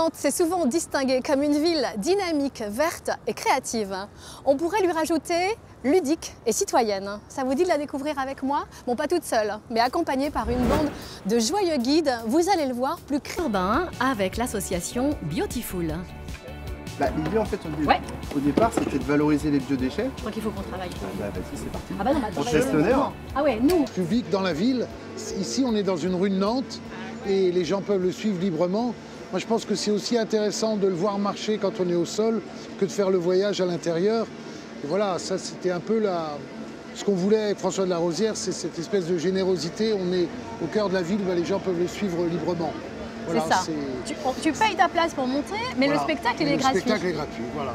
Nantes s'est souvent distinguée comme une ville dynamique, verte et créative. On pourrait lui rajouter ludique et citoyenne. Ça vous dit de la découvrir avec moi? Bon, pas toute seule, mais accompagnée par une bande de joyeux guides. Vous allez le voir, plus urbain avec l'association Beautiful. L'idée en fait au départ c'était de valoriser les biodéchets. Je crois qu'il faut qu'on travaille. Vas-y, c'est parti. Ah bah non, On te laisse l'honneur. Ah ouais, nous. Public dans la ville. Ici, on est dans une rue de Nantes et les gens peuvent le suivre librement. Moi, je pense que c'est aussi intéressant de le voir marcher quand on est au sol que de faire le voyage à l'intérieur. Et voilà, ça c'était un peu ce qu'on voulait avec François de la Rosière, c'est cette espèce de générosité. On est au cœur de la ville, les gens peuvent le suivre librement. Voilà, c'est ça. Tu payes ta place pour montrer, mais voilà. le spectacle, il est gratuit. Le spectacle est gratuit, voilà.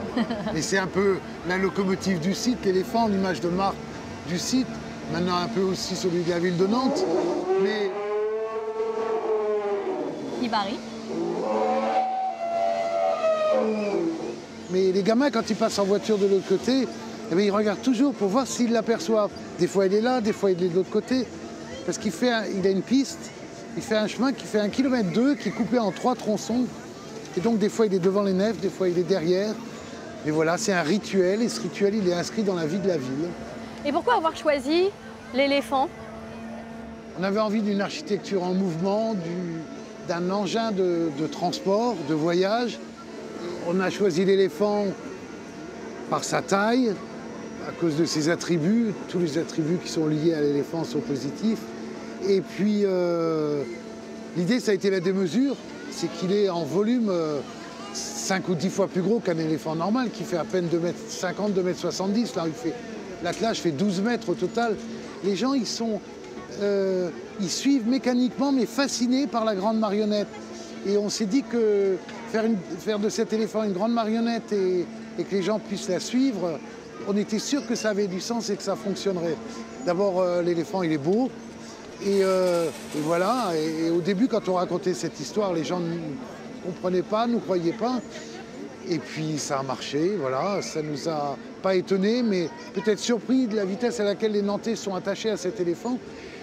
Et c'est un peu la locomotive du site, l'éléphant, l'image de marque du site. Maintenant un peu aussi celui de la ville de Nantes. Mais... Ibari. Mais les gamins, quand ils passent en voiture de l'autre côté, eh bien, ils regardent toujours pour voir s'ils l'aperçoivent. Des fois, il est là, des fois, il est de l'autre côté. Parce qu'il il a une piste, il fait un chemin qui fait 1,2 km, qui est coupé en 3 tronçons. Et donc, des fois, il est devant les nefs, des fois, il est derrière. Et voilà, c'est un rituel. Et ce rituel, il est inscrit dans la vie de la ville. Et pourquoi avoir choisi l'éléphant? On avait envie d'une architecture en mouvement, d'un engin de transport, de voyage. On a choisi l'éléphant par sa taille, à cause de ses attributs. Tous les attributs qui sont liés à l'éléphant sont positifs. Et puis, l'idée, ça a été la démesure. C'est qu'il est en volume 5 ou 10 fois plus gros qu'un éléphant normal, qui fait à peine 2,50 m, 2,70 m. Là, l'attelage fait 12 mètres au total. Les gens, ils suivent mécaniquement, mais fascinés par la grande marionnette. Et on s'est dit que faire de cet éléphant une grande marionnette et que les gens puissent la suivre, on était sûr que ça avait du sens et que ça fonctionnerait. D'abord, l'éléphant, il est beau. Et voilà. Et au début, quand on racontait cette histoire, les gens ne comprenaient pas, ne nous croyaient pas. Et puis, ça a marché, voilà. Ça ne nous a pas étonnés, mais peut-être surpris de la vitesse à laquelle les Nantais sont attachés à cet éléphant.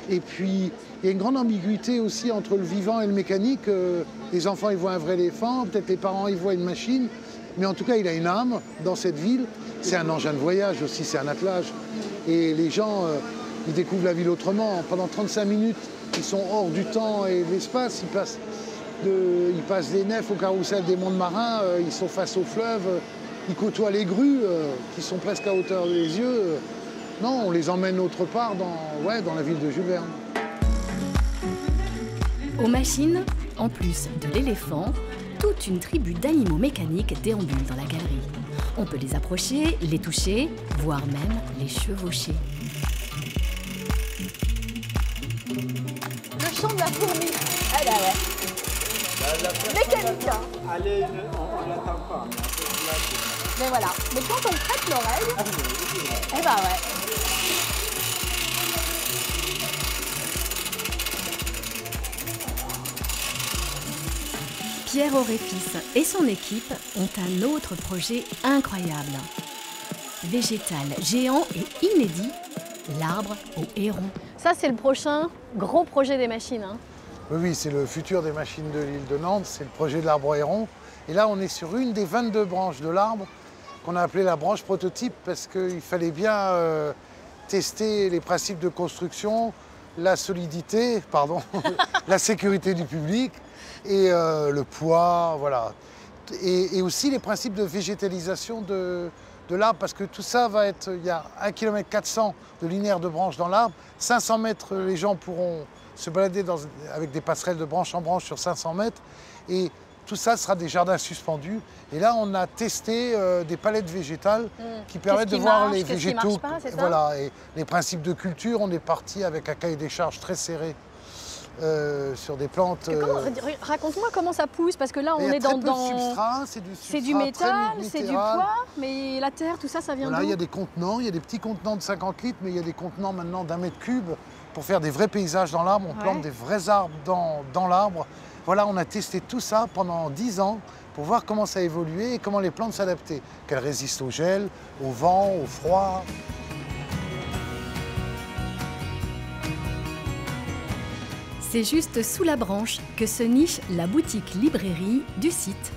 Et puis, il y a une grande ambiguïté aussi entre le vivant et le mécanique. Les enfants, ils voient un vrai éléphant, peut-être les parents, ils voient une machine. Mais en tout cas, il a une âme dans cette ville. C'est un engin de voyage aussi, c'est un attelage. Et les gens, ils découvrent la ville autrement. Pendant 35 minutes, ils sont hors du temps et de l'espace. Ils passent des nefs au carrousel des mondes marins, ils sont face au fleuve, ils côtoient les grues qui sont presque à hauteur des yeux. Non, on les emmène autre part dans la ville de Jules Verne. Aux machines, en plus de l'éléphant, toute une tribu d'animaux mécaniques déambule dans la galerie. On peut les approcher, les toucher, voire même les chevaucher. Le chant de la fourmi. Elle est mécanique. Allez, on l'attend pas. Mais voilà. Mais quand on prête l'oreille, eh ben ouais. Pierre Auréfis et son équipe ont un autre projet incroyable. Végétal, géant et inédit, l'arbre au héron. Ça, c'est le prochain gros projet des machines. Hein. Oui, c'est le futur des machines de l'île de Nantes, c'est le projet de l'arbre au héron. Et là, on est sur une des 22 branches de l'arbre qu'on a appelée la branche prototype parce qu'il fallait bien tester les principes de construction, la solidité, la sécurité du public et le poids, voilà. Et aussi les principes de végétalisation de l'arbre, parce que tout ça va être, il y a 1,4 km de linéaire de branches dans l'arbre, 500 mètres, les gens pourront se balader avec des passerelles de branche en branche sur 500 mètres, et tout ça sera des jardins suspendus. Et là, on a testé des palettes végétales qui permettent de voir les végétaux. Voilà, et les principes de culture, on est parti avec un cahier des charges très serré. Sur des plantes. Raconte-moi comment ça pousse, parce que là on est dans substrat, c'est du métal, c'est du poids, mais la terre, tout ça, ça vient d'où? Il y a des contenants, il y a des petits contenants de 50 litres, mais il y a des contenants maintenant d'1 mètre cube pour faire des vrais paysages dans l'arbre. On plante des vrais arbres dans l'arbre. Voilà, on a testé tout ça pendant 10 ans pour voir comment ça évoluait et comment les plantes s'adaptaient, qu'elles résistent au gel, au vent, au froid. C'est juste sous la branche que se niche la boutique librairie du site.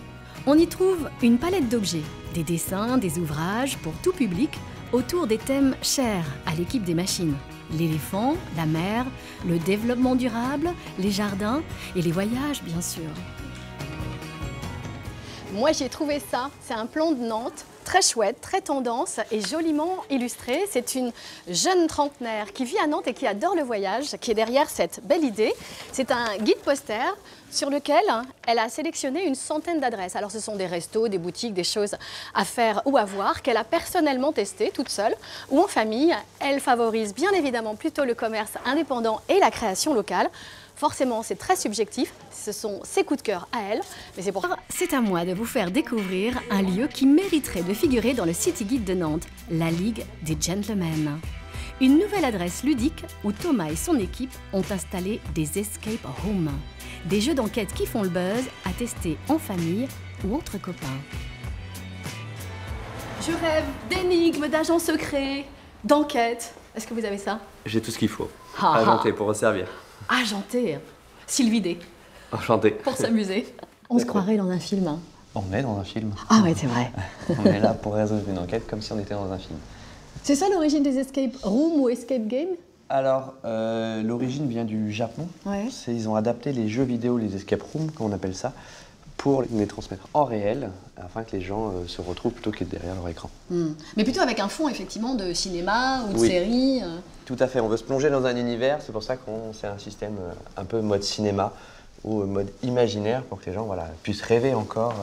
On y trouve une palette d'objets, des dessins, des ouvrages pour tout public autour des thèmes chers à l'équipe des machines. L'éléphant, la mer, le développement durable, les jardins et les voyages, bien sûr. Moi, j'ai trouvé ça. C'est un plan de Nantes, très chouette, très tendance et joliment illustré. C'est une jeune trentenaire qui vit à Nantes et qui adore le voyage, qui est derrière cette belle idée. C'est un guide poster sur lequel elle a sélectionné une centaine d'adresses. Alors, ce sont des restos, des boutiques, des choses à faire ou à voir qu'elle a personnellement testées toute seule ou en famille. Elle favorise bien évidemment plutôt le commerce indépendant et la création locale. Forcément, c'est très subjectif, ce sont ses coups de cœur à elle, mais c'est pour ça. C'est à moi de vous faire découvrir un lieu qui mériterait de figurer dans le City Guide de Nantes, la Ligue des Gentlemen. Une nouvelle adresse ludique où Thomas et son équipe ont installé des escape rooms, des jeux d'enquête qui font le buzz à tester en famille ou entre copains. Je rêve d'énigmes, d'agents secrets, d'enquêtes. Est-ce que vous avez ça? J'ai tout ce qu'il faut. Agenté pour resservir. Agenté, Sylvie D. Enchanté. Pour s'amuser. On se croirait dans un film. Hein. On est dans un film. Ah ouais, c'est vrai. On est là pour résoudre une enquête comme si on était dans un film. C'est ça l'origine des escape rooms ou escape games? Alors, l'origine vient du Japon. Ouais. Ils ont adapté les jeux vidéo, les escape rooms, comme on appelle ça, pour les transmettre en réel, afin que les gens se retrouvent plutôt que derrière leur écran. Mais plutôt avec un fond, effectivement, de cinéma ou de Oui. série. Tout à fait, on veut se plonger dans un univers, c'est pour ça qu'on c'est un système un peu mode cinéma ou mode imaginaire pour que les gens puissent rêver encore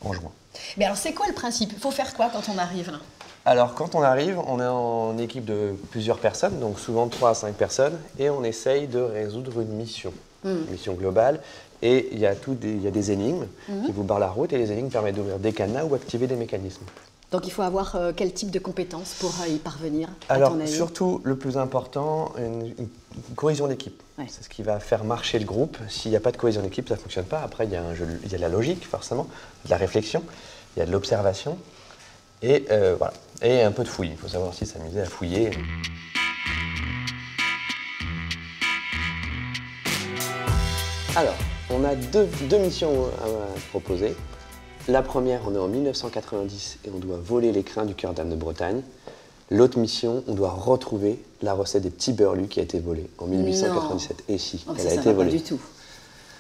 en jouant. Mais alors, c'est quoi le principe? Il faut faire quoi quand on arrive là? Alors, quand on arrive, on est en équipe de plusieurs personnes, donc souvent 3 à 5 personnes, et on essaye de résoudre une mission, une mission globale. Et il y a des énigmes qui vous barrent la route, et les énigmes permettent d'ouvrir des cadenas ou activer des mécanismes. Donc il faut avoir quel type de compétences pour y parvenir, Alors, à ton avis? surtout, le plus important, une cohésion d'équipe. Ouais. C'est ce qui va faire marcher le groupe. S'il n'y a pas de cohésion d'équipe, ça ne fonctionne pas. Après, il y a de la logique, forcément, de la réflexion, il y a de l'observation, et voilà. Et un peu de fouille. Il faut savoir aussi s'amuser à fouiller. Alors, on a deux missions à proposer. La première, on est en 1990 et on doit voler l'écrin du cœur d'Anne de Bretagne. L'autre mission, on doit retrouver la recette des petits berlus qui a été volée en 1897. Non. Et si, Oh, elle ça a va été pas volée. du tout.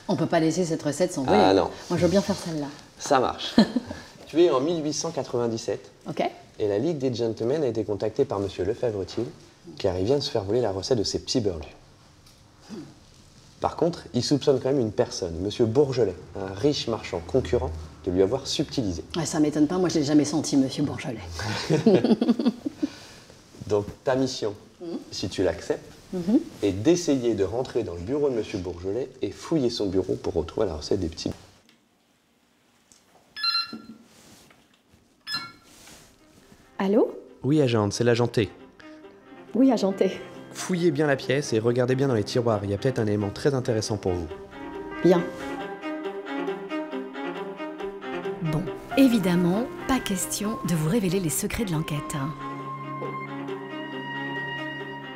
On peut pas laisser cette recette s'envoler. Ah non. Moi, je veux bien faire celle-là. Ça marche. Tu es en 1897 Ok. et la Ligue des Gentlemen a été contactée par Monsieur Lefebvre-Thiel car il vient de se faire voler la recette de ces petits berlus. Par contre, il soupçonne quand même une personne, Monsieur Bourgelet, un riche marchand concurrent, de lui avoir subtilisé. Ouais, ça m'étonne pas, moi je l'ai jamais senti, Monsieur Bourgelet. Donc ta mission, si tu l'acceptes, est d'essayer de rentrer dans le bureau de Monsieur Bourgelet et fouiller son bureau pour retrouver la recette des petits. Allô? Oui, agente, c'est l'agenté. Oui, agenté. Fouillez bien la pièce et regardez bien dans les tiroirs, il y a peut-être un élément très intéressant pour vous. Bien. Bon, évidemment, pas question de vous révéler les secrets de l'enquête.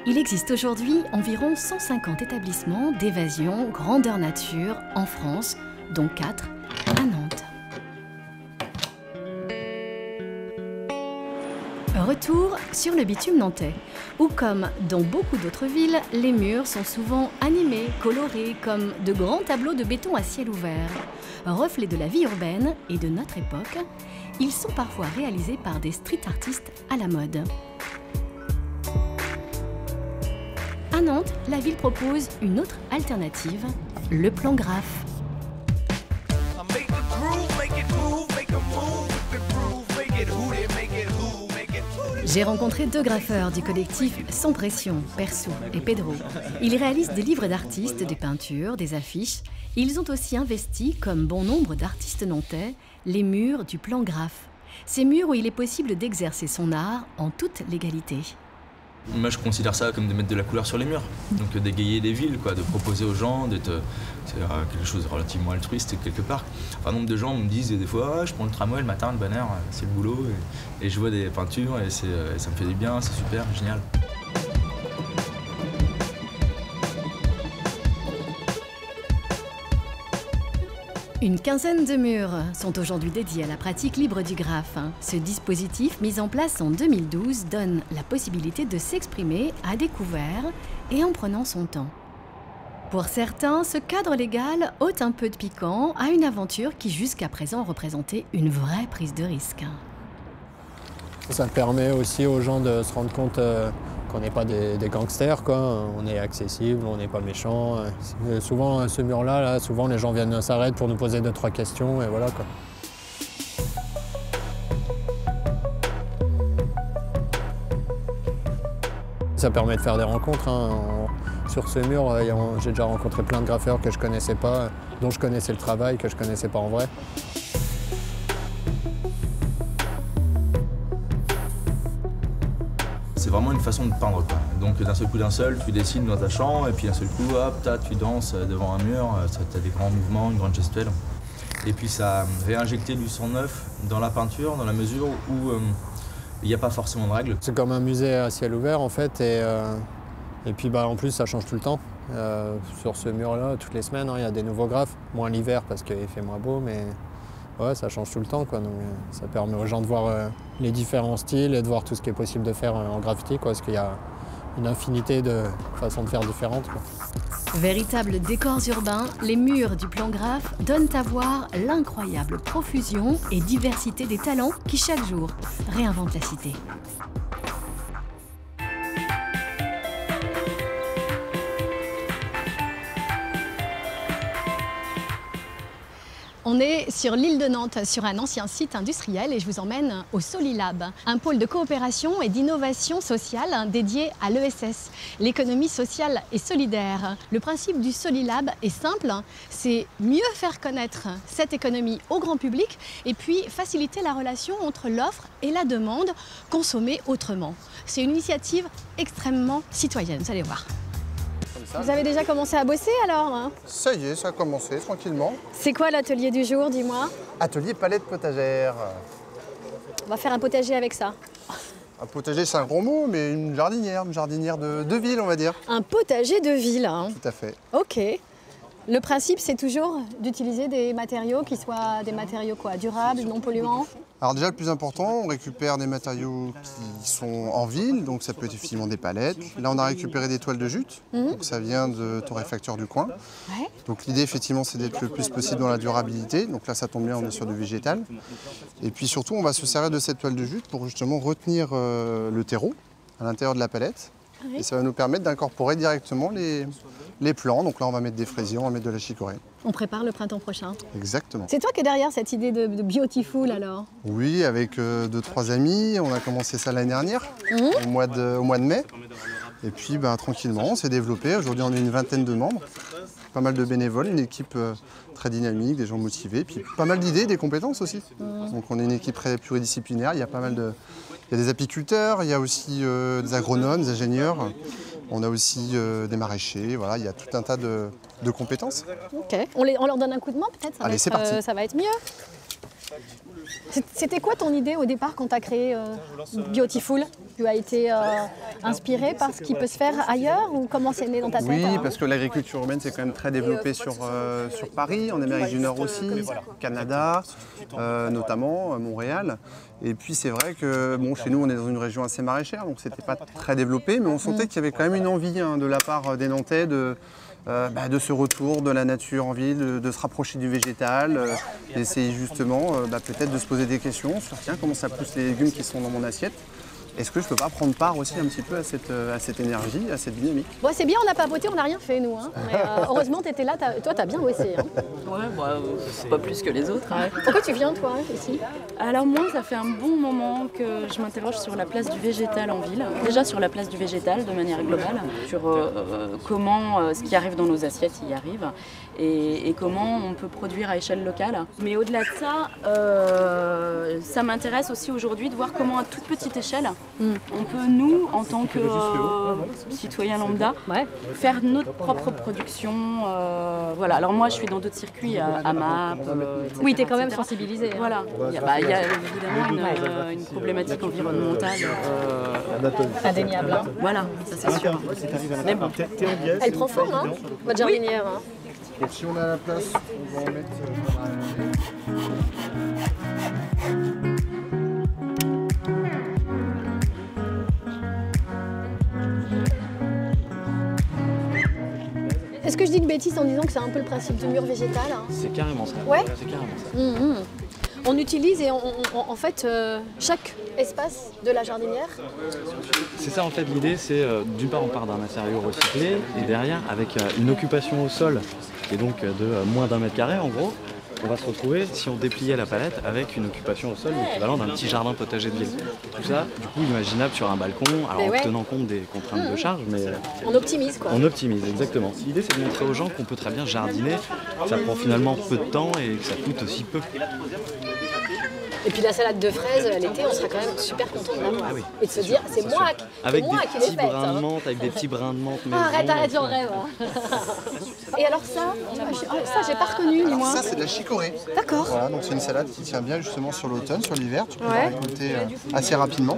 Il existe aujourd'hui environ 150 établissements d'évasion grandeur nature en France, dont 4 à Nantes. Retour sur le bitume nantais, où comme dans beaucoup d'autres villes, les murs sont souvent animés, colorés, comme de grands tableaux de béton à ciel ouvert. Reflets de la vie urbaine et de notre époque, ils sont parfois réalisés par des street artistes à la mode. À Nantes, la ville propose une autre alternative, le plan graphe. J'ai rencontré 2 graffeurs du collectif Sans Pression, Perso et Pedro. Ils réalisent des livres d'artistes, des peintures, des affiches. Ils ont aussi investi, comme bon nombre d'artistes nantais, les murs du plan graphe. Ces murs où il est possible d'exercer son art en toute légalité. Moi, je considère ça comme de mettre de la couleur sur les murs, donc d'égayer les villes, quoi, de proposer aux gens d'être quelque chose de relativement altruiste quelque part. Un nombre de gens me disent des fois ah, je prends le tramway le matin, le banner, c'est le boulot, et je vois des peintures et ça me fait du bien, c'est super, génial. Une quinzaine de murs sont aujourd'hui dédiés à la pratique libre du graphe. Ce dispositif, mis en place en 2012, donne la possibilité de s'exprimer à découvert et en prenant son temps. Pour certains, ce cadre légal ôte un peu de piquant à une aventure qui jusqu'à présent représentait une vraie prise de risque. Ça permet aussi aux gens de se rendre compte qu'on n'est pas des gangsters, quoi. On est accessible, on n'est pas méchant. Souvent, ce mur-là, souvent les gens viennent s'arrêter pour nous poser 2-3 questions et voilà, quoi. Ça permet de faire des rencontres. Sur ce mur, j'ai déjà rencontré plein de graffeurs que je connaissais pas, dont je connaissais le travail, que je connaissais pas en vrai. C'est vraiment une façon de peindre, quoi. Donc d'un seul coup tu dessines dans ta chambre et puis d'un seul coup, hop, tu danses devant un mur, tu as des grands mouvements, une grande gestuelle. Et puis ça a réinjecté du sang neuf dans la peinture, dans la mesure où il n'y a pas forcément de règles. C'est comme un musée à ciel ouvert en fait, et puis en plus ça change tout le temps. Sur ce mur-là, toutes les semaines, il y a des nouveaux graphes, moins l'hiver parce qu'il fait moins beau, mais ouais, ça change tout le temps, quoi. Donc, ça permet aux gens de voir les différents styles et de voir tout ce qui est possible de faire en graffiti, quoi, parce qu'il y a une infinité de façons de faire différentes, quoi. Véritables décors urbains, les murs du plan graphe donnent à voir l'incroyable profusion et diversité des talents qui chaque jour réinventent la cité. On est sur l'île de Nantes, sur un ancien site industriel et je vous emmène au Solilab, un pôle de coopération et d'innovation sociale dédié à l'ESS, l'économie sociale et solidaire. Le principe du Solilab est simple, c'est mieux faire connaître cette économie au grand public et puis faciliter la relation entre l'offre et la demande, consommer autrement. C'est une initiative extrêmement citoyenne, vous allez voir. Vous avez déjà commencé à bosser alors? Ça y est, ça a commencé tranquillement. C'est quoi l'atelier du jour, dis-moi? Atelier palette potagère. On va faire un potager avec ça. Un potager, c'est un gros mot, mais une jardinière de ville, on va dire. Un potager de ville, hein. Tout à fait. Ok. Le principe, c'est toujours d'utiliser des matériaux qui soient des matériaux quoi, durables, non polluants? Alors déjà, le plus important, on récupère des matériaux qui sont en ville, donc ça peut être effectivement des palettes. Là, on a récupéré des toiles de jute, donc ça vient de torréfacteurs du coin. Ouais. Donc l'idée, effectivement, c'est d'être le plus possible dans la durabilité. Donc là, ça tombe bien, on est sur du végétal. Et puis surtout, on va se servir de cette toile de jute pour justement retenir le terreau à l'intérieur de la palette. Oui. Et ça va nous permettre d'incorporer directement les plants. Donc là, on va mettre des fraisiers, on va mettre de la chicorée. On prépare le printemps prochain. Exactement. C'est toi qui es derrière cette idée de Beautiful alors? Oui, avec 2-3 amis. On a commencé ça l'année dernière, au mois de mai. Et puis tranquillement, on s'est développé. Aujourd'hui, on est une vingtaine de membres. Pas mal de bénévoles, une équipe très dynamique, des gens motivés. Puis pas mal d'idées, des compétences aussi. Donc on est une équipe très pluridisciplinaire. Il y a pas mal de... Il y a des apiculteurs, il y a aussi des agronomes, des ingénieurs. On a aussi des maraîchers, voilà, il y a tout un tas de compétences. Ok, on leur donne un coup de main peut-être? Allez, c'est parti. Ça va être mieux. C'était quoi ton idée au départ quand tu as créé Beautiful? Tu as été inspiré par ce qui peut se faire ailleurs ou comment c'est né dans ta tête? Oui, parce que l'agriculture urbaine c'est quand même très développé sur Paris, en Amérique du Nord aussi, Canada notamment, Montréal. Et puis c'est vrai que chez nous on est dans une région assez maraîchère, donc c'était pas très développé, mais on sentait qu'il y avait quand même une envie de la part des Nantais de ce retour de la nature en ville, de se rapprocher du végétal, d'essayer justement peut-être de se poser des questions sur tiens, comment ça pousse les légumes qui sont dans mon assiette. Est-ce que je ne peux pas prendre part aussi un petit peu à cette énergie, à cette dynamique? Bon, c'est bien, on n'a pas voté, on n'a rien fait nous. Hein. Mais, heureusement, tu étais là, toi, tu as bien bossé. Hein. Ouais, pas plus que les autres. Hein. Pourquoi tu viens, toi, ici? Alors moi, ça fait un bon moment que je m'interroge sur la place du végétal en ville. Déjà sur la place du végétal de manière globale, sur comment ce qui arrive dans nos assiettes y arrive et comment on peut produire à échelle locale. Mais au-delà de ça, ça m'intéresse aussi aujourd'hui de voir comment à toute petite échelle, on peut, nous, en tant que citoyens lambda, faire notre propre production. Voilà. Alors moi, je suis dans d'autres circuits, à MAP. Oui, tu es quand même sensibilisée. Hein. Voilà. Il y a évidemment une problématique environnementale. Indéniable. Hein. Voilà, ça c'est sûr. Mais bon. Elle prend forme, hein, votre jardinière. Hein. Donc si on a la place, on va en mettre... Est-ce que je dis de bêtises en disant que c'est un peu le principe du mur végétal, hein? C'est carrément ça. Ouais. C'est carrément ça. On utilise et en fait chaque espace de la jardinière. C'est ça en fait l'idée, c'est d'une part on part d'un matériau recyclé et derrière avec une occupation au sol qui est donc de moins d'1 mètre carré en gros, on va se retrouver, si on dépliait la palette, avec une occupation au sol l'équivalent d'un petit jardin potager de ville. Tout ça, du coup, imaginable sur un balcon, alors en tenant compte des contraintes de charge, mais... On optimise quoi. On optimise, exactement. L'idée, c'est de montrer aux gens qu'on peut très bien jardiner, que ça prend finalement peu de temps et que ça coûte aussi peu. Et puis la salade de fraises, l'été, on sera quand même super content de l'avoir. Ah oui, et de se dire, c'est moi qui l'ai faite. Avec des petits brins de menthe maison. Arrête, j'en rêve. Et alors ça, ça j'ai pas reconnu, dis-moi. Ça, c'est de la chicorée. D'accord. Voilà, donc c'est une salade qui tient bien justement sur l'automne, sur l'hiver. Tu peux la récolter assez rapidement.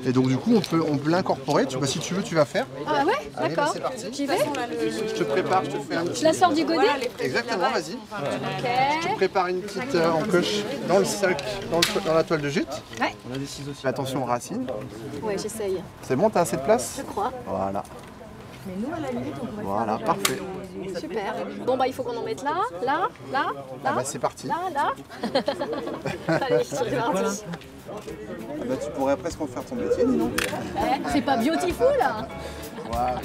Et donc du coup, on peut l'incorporer. Tu vois, si tu veux, tu vas faire. Ah ouais, allez, d'accord. c'est parti. J'y vais. Je te prépare, je te fais un petit... Je la sors du godet. Exactement, vas-y. Ok. Je te prépare une petite encoche dans le sac, dans la toile de jute. Ouais. On a des ciseaux aussi. Attention aux racines. Ouais, j'essaye. C'est bon, t'as assez de place? Je crois. Voilà. Mais nous, à la limite, on pourrait voilà, faire parfait. Super. Bon, bah, il faut qu'on en mette là, là, là, là. Ah bah, c'est parti. Là, là. Allez, c'est parti. Ah bah, tu pourrais presque en faire ton métier, dis donc. C'est pas beautiful, là. Voilà.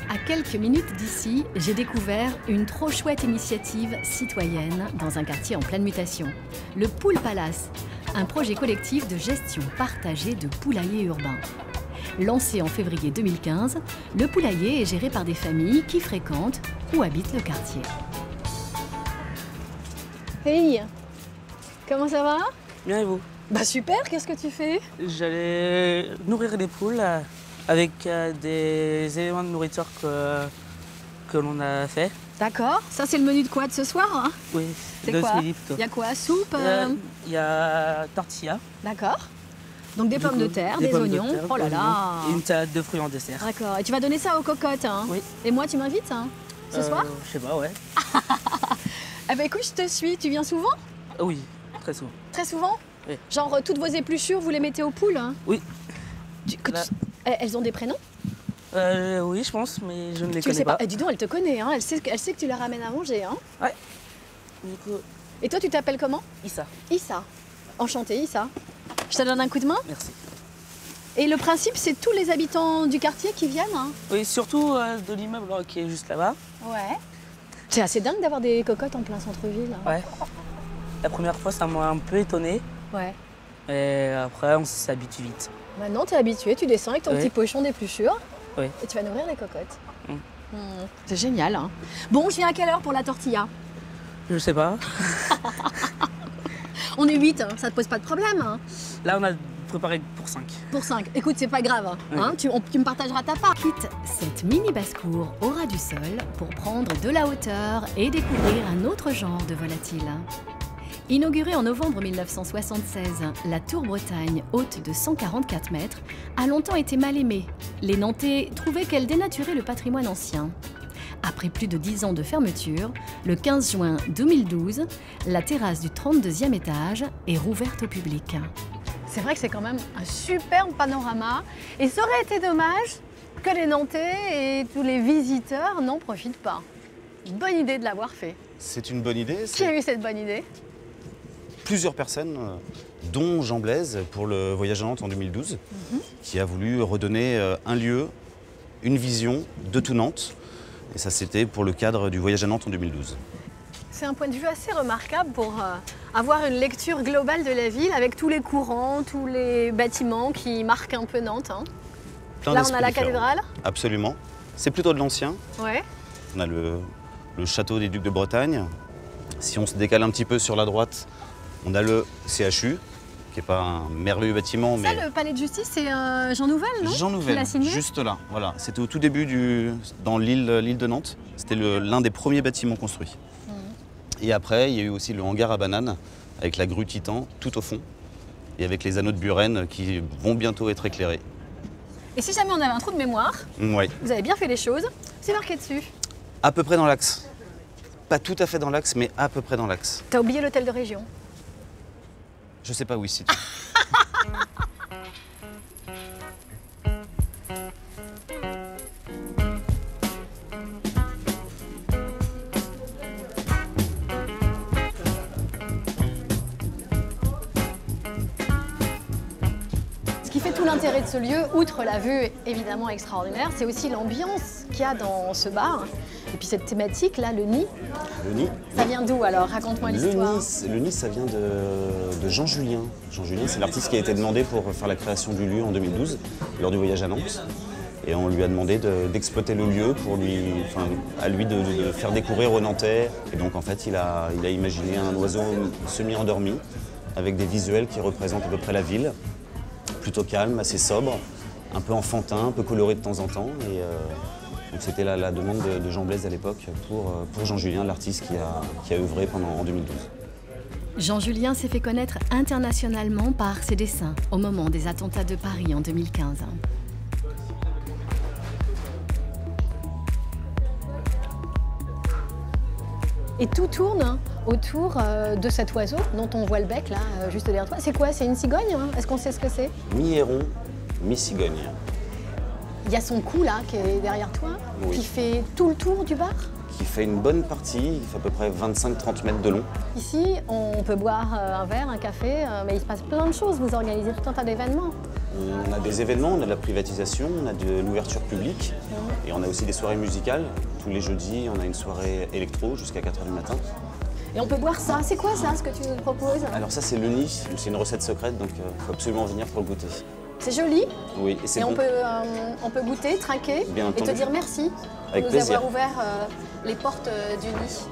À quelques minutes d'ici, j'ai découvert une trop chouette initiative citoyenne dans un quartier en pleine mutation. Le Poule Palace, un projet collectif de gestion partagée de poulaillers urbains. Lancé en février 2015, le poulailler est géré par des familles qui fréquentent ou habitent le quartier. Hey, comment ça va? Bien et vous? Bah super, qu'est-ce que tu fais? J'allais nourrir les poules avec des éléments de nourriture que l'on a fait. D'accord, ça c'est le menu de quoi de ce soir, hein? Oui, c'est de quoi? ce midi plutôt. Il y a quoi? Soupe? Il y a tortilla. D'accord. Donc des pommes de terre, des oignons, oh là là! Et une salade de fruits en dessert. D'accord, et tu vas donner ça aux cocottes, hein? Oui. Et moi tu m'invites, hein? Ce soir? Je sais pas, ouais. Eh ben écoute, je te suis, tu viens souvent? Oui, très souvent. Très souvent? Oui. Genre toutes vos épluchures, vous les mettez aux poules, hein? Oui. Elles ont des prénoms? Oui, je pense, mais je ne les connais pas. Dis donc, elle te connaît, hein? Elle sait que tu la ramènes à manger, hein? Ouais. Du coup... Et toi, tu t'appelles comment? Issa. Issa. Enchantée, Issa. Je te donne un coup de main? Merci. Et le principe, c'est tous les habitants du quartier qui viennent, hein? Oui, surtout de l'immeuble qui est juste là-bas. Ouais. C'est assez dingue d'avoir des cocottes en plein centre-ville. Ouais. La première fois, ça m'a un peu étonné. Ouais. Et après, on s'habitue vite. Maintenant, t'es habitué, tu descends avec ton petit pochon d'épluchures. Oui. Et tu vas nourrir les cocottes. C'est génial, hein? Bon, je viens à quelle heure pour la tortilla? Je sais pas. On est 8, hein, ça te pose pas de problème, hein? Là, on a préparé pour 5. Pour 5. Écoute, c'est pas grave, hein? Tu me partageras ta part. Quitte cette mini basse-cour au ras du sol pour prendre de la hauteur et découvrir un autre genre de volatile. Inaugurée en novembre 1976, la Tour Bretagne, haute de 144 mètres, a longtemps été mal aimée. Les Nantais trouvaient qu'elle dénaturait le patrimoine ancien. Après plus de 10 ans de fermeture, le 15 juin 2012, la terrasse du 32e étage est rouverte au public. C'est vrai que c'est quand même un superbe panorama. Et ça aurait été dommage que les Nantais et tous les visiteurs n'en profitent pas. Bonne idée de l'avoir fait. C'est une bonne idée. Qui a eu cette bonne idée? Plusieurs personnes, dont Jean Blaise pour le Voyage à Nantes en 2012, qui a voulu redonner un lieu, une vision de tout Nantes. Et ça, c'était pour le cadre du Voyage à Nantes en 2012. C'est un point de vue assez remarquable pour avoir une lecture globale de la ville avec tous les courants, tous les bâtiments qui marquent un peu Nantes. Hein. Là, on a la cathédrale. Absolument. C'est plutôt de l'ancien. Ouais. On a le château des Ducs de Bretagne. Si on se décale un petit peu sur la droite, on a le CHU, qui n'est pas un merveilleux bâtiment. Ça, le palais de justice, c'est Jean Nouvel, non? Jean Nouvel, juste là. Voilà. C'était au tout début dans l'île de Nantes. C'était l'un des premiers bâtiments construits. Et après, il y a eu aussi le hangar à bananes, avec la grue Titan, tout au fond, et avec les anneaux de Buren qui vont bientôt être éclairés. Et si jamais on avait un trou de mémoire, Oui. Vous avez bien fait les choses, c'est marqué dessus. À peu près dans l'axe. Pas tout à fait dans l'axe, mais à peu près dans l'axe. T'as oublié l'hôtel de région. Je sais pas où il se situe. Ce qui fait tout l'intérêt de ce lieu, outre la vue évidemment extraordinaire, c'est aussi l'ambiance qu'il y a dans ce bar. Et puis cette thématique là, le nid. Le nid. Ça vient d'où alors? Raconte-moi l'histoire. Le nid, ça vient de Jean Julien. Jean Julien, c'est l'artiste qui a été demandé pour faire la création du lieu en 2012, lors du voyage à Nantes. Et on lui a demandé d'exploiter le lieu pour à lui de faire découvrir aux Nantais. Et donc en fait, il a imaginé un oiseau semi-endormi avec des visuels qui représentent à peu près la ville. Plutôt calme, assez sobre, un peu enfantin, un peu coloré de temps en temps. Et donc c'était la demande de Jean Blaise à l'époque pour Jean Julien, l'artiste qui a œuvré en 2012. Jean Julien s'est fait connaître internationalement par ses dessins au moment des attentats de Paris en 2015. Et tout tourne autour de cet oiseau dont on voit le bec là, juste derrière toi. C'est quoi? C'est une cigogne? Est-ce qu'on sait ce que c'est? Mi-héron, mi-cigogne. Il y a son cou là qui est derrière toi, oui, qui fait tout le tour du bar? Qui fait une bonne partie, il fait à peu près 25-30 mètres de long. Ici, on peut boire un verre, un café, mais il se passe plein de choses. Vous organisez tout un tas d'événements. On a des événements, on a de la privatisation, on a de l'ouverture publique et on a aussi des soirées musicales. Tous les jeudis, on a une soirée électro jusqu'à 4 h du matin. Et on peut boire ça. C'est quoi ça, ce que tu nous proposes? Alors ça, c'est le nid. C'est une recette secrète, donc il faut absolument venir pour le goûter. C'est joli. Oui, et c'est bon. On peut goûter, trinquer Bien et te dire merci avec de nous plaisir. avoir ouvert les portes du nid.